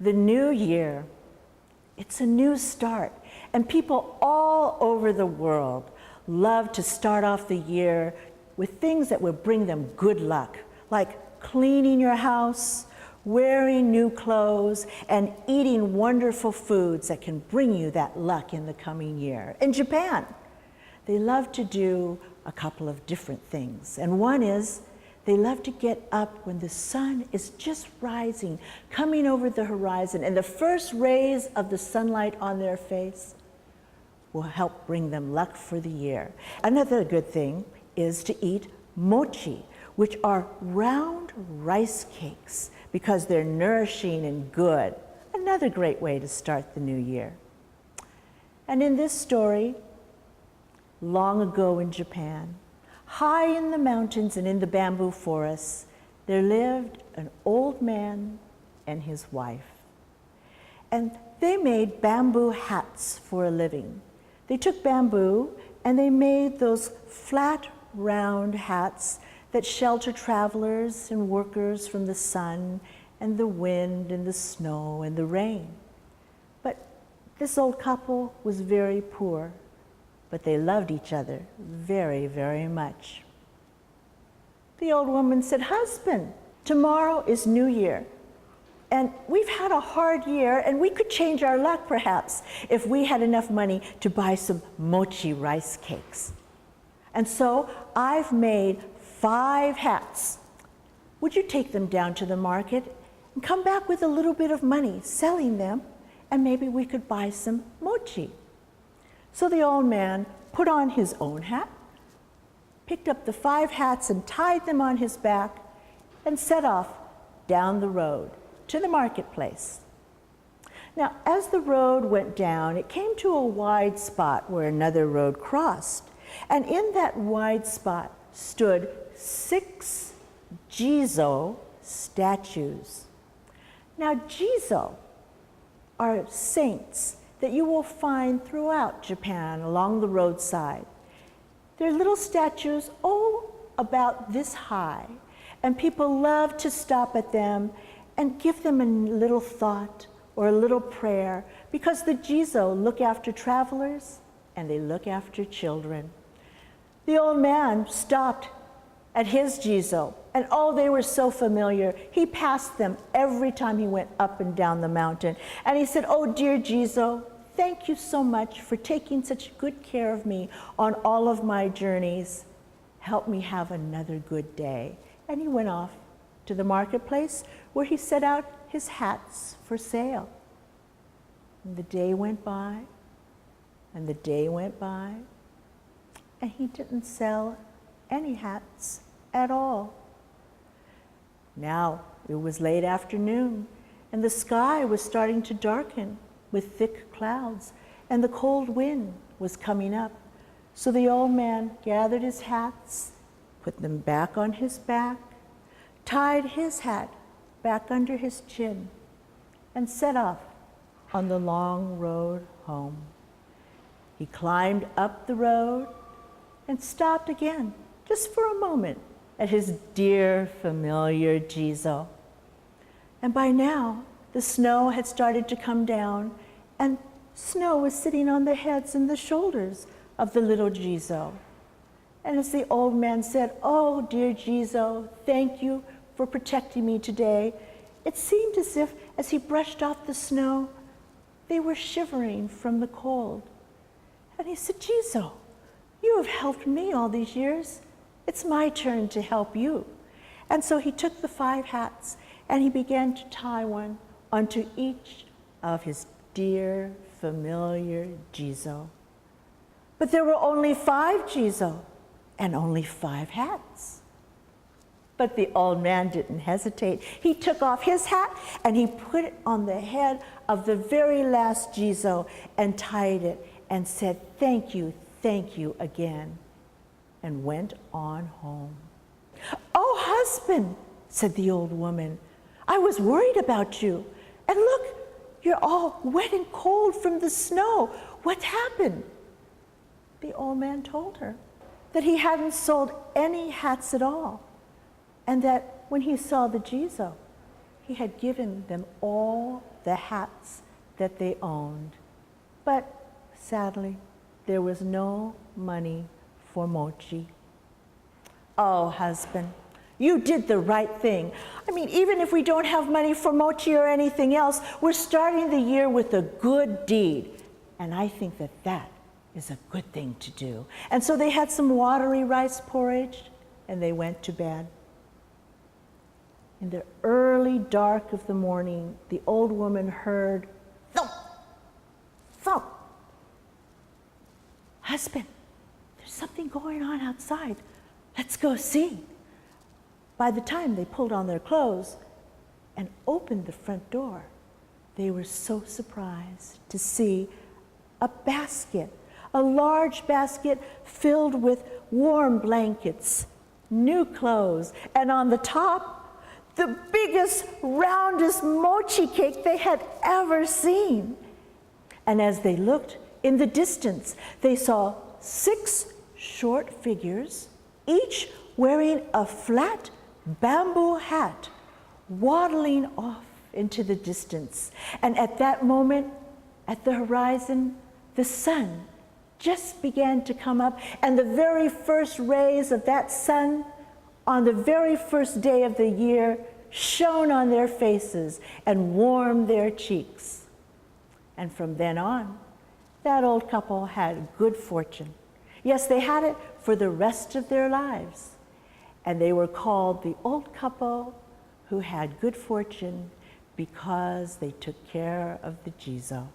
The new year, it's a new start. And people all over the world love to start off the year with things that will bring them good luck, like cleaning your house, wearing new clothes, and eating wonderful foods that can bring you that luck in the coming year. In Japan, they love to do a couple of different things. And one is they love to get up when the sun is just rising, coming over the horizon, and the first rays of the sunlight on their face will help bring them luck for the year. Another good thing is to eat mochi, which are round rice cakes because they're nourishing and good. Another great way to start the new year. And in this story, long ago in Japan, high in the mountains and in the bamboo forests, there lived an old man and his wife. And they made bamboo hats for a living. They took bamboo and they made those flat, round hats that shelter travelers and workers from the sun and the wind and the snow and the rain. But this old couple was very poor, but they loved each other very, very much. The old woman said, "Husband, tomorrow is New Year, and we've had a hard year, and we could change our luck perhaps if we had enough money to buy some mochi rice cakes. And so I've made 5 hats. Would you take them down to the market and come back with a little bit of money selling them, and maybe we could buy some mochi?" So the old man put on his own hat, picked up the 5 hats and tied them on his back, and set off down the road to the marketplace. Now, as the road went down, it came to a wide spot where another road crossed. And in that wide spot stood 6 Jizo statues. Now, Jizo are saints that you will find throughout Japan along the roadside. They're little statues, about this high, and people love to stop at them and give them a little thought or a little prayer, because the Jizo look after travelers and they look after children. The old man stopped at his Jizo, and they were so familiar. He passed them every time he went up and down the mountain. And he said, "Oh, dear Jizo, thank you so much for taking such good care of me on all of my journeys. Help me have another good day." And he went off to the marketplace where he set out his hats for sale. And the day went by, and the day went by, and he didn't sell any hats at all. Now it was late afternoon, and the sky was starting to darken with thick clouds, and the cold wind was coming up. So the old man gathered his hats, put them back on his back, tied his hat back under his chin, and set off on the long road home. He climbed up the road and stopped again, just for a moment, at his dear, familiar Jizo. And by now, the snow had started to come down, and snow was sitting on the heads and the shoulders of the little Jizo. And as the old man said, "Oh, dear Jizo, thank you for protecting me today," it seemed as if, as he brushed off the snow, they were shivering from the cold. And he said, "Jizo, you have helped me all these years. It's my turn to help you." And so he took the 5 hats and he began to tie one onto each of his dear, familiar Jizo. But there were only 5 Jizo and only 5 hats. But the old man didn't hesitate. He took off his hat and he put it on the head of the very last Jizo and tied it and said, thank you again," and went on home. "Oh, husband," said the old woman, "I was worried about you. And look, you're all wet and cold from the snow. What happened?" The old man told her that he hadn't sold any hats at all, and that when he saw the Jizo, he had given them all the hats that they owned. But sadly, there was no money for mochi. Oh, husband, you did the right thing. I mean, even if we don't have money for mochi or anything else, we're starting the year with a good deed. And I think that that is a good thing to do. And so they had some watery rice porridge, and they went to bed. In the early dark of the morning, the old woman heard thump, thump. Husband, there's something going on outside. Let's go see. By the time they pulled on their clothes and opened the front door, they were so surprised to see a basket, a large basket filled with warm blankets, new clothes, and on the top, the biggest, roundest mochi cake they had ever seen. And as they looked in the distance, they saw 6 short figures, each wearing a flat bamboo hat, waddling off into the distance. And at that moment, at the horizon, the sun just began to come up, and the very first rays of that sun on the very first day of the year shone on their faces and warmed their cheeks. And from then on, that old couple had good fortune. Yes, they had it for the rest of their lives. And they were called the old couple who had good fortune because they took care of the Jizo.